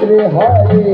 রে হরে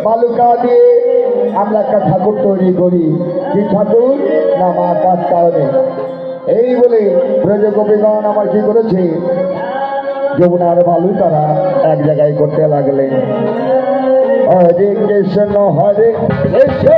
বালুকা দিয়ে আমরা একটা ঠাকুর তৈরি করি। কি ঠাকুর না মা কাত্তায়নী। এই বলে ব্রজ গোপীগণ আমার কি করেছে, যমুনার বালু তারা এক জায়গায় করতে লাগলেন। হরে কৃষ্ণ হরে কৃষ্ণ